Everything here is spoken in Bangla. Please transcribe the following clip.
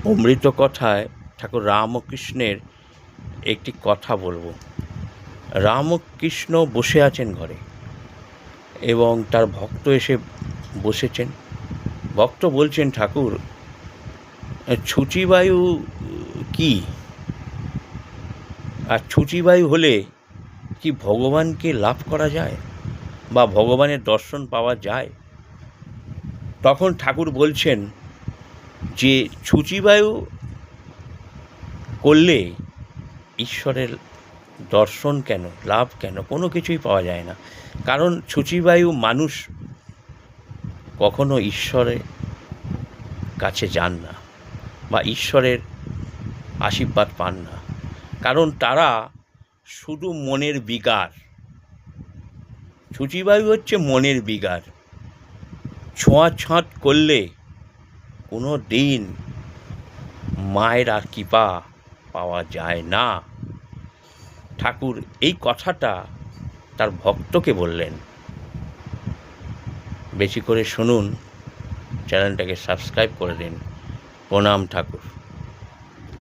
অমৃত কথায় ঠাকুর রামকৃষ্ণের একটি কথা বলবো। রামকৃষ্ণ বসে আছেন ঘরে এবং তার ভক্ত এসে বসেছেন। ভক্ত বলছেন, ঠাকুর, ছুচিবায়ু কি? আর ছুচিবায়ু হলে কি ভগবানকে লাভ করা যায় বা ভগবানের দর্শন পাওয়া যায়? তখন ঠাকুর বলছেন যে ছুচিবায়ু করলে ঈশ্বরের দর্শন কেন, লাভ কেন, কোনো কিছুই পাওয়া যায় না। কারণ ছুচিবায়ু মানুষ কখনো ঈশ্বরের কাছে যান না বা ঈশ্বরের আশীর্বাদ পান না, কারণ তারা শুধু মনের বিকার। ছুচিবায়ু হচ্ছে মনের বিকার। ছোঁয়াছাঁত করলে কোনো দিন মায়ের কৃপা পাওয়া যায় না। ঠাকুর এই কথাটা তার ভক্তকে বললেন। বেশি করে শুনুন, চ্যানেলটাকে সাবস্ক্রাইব করে দিন। প্রণাম ঠাকুর।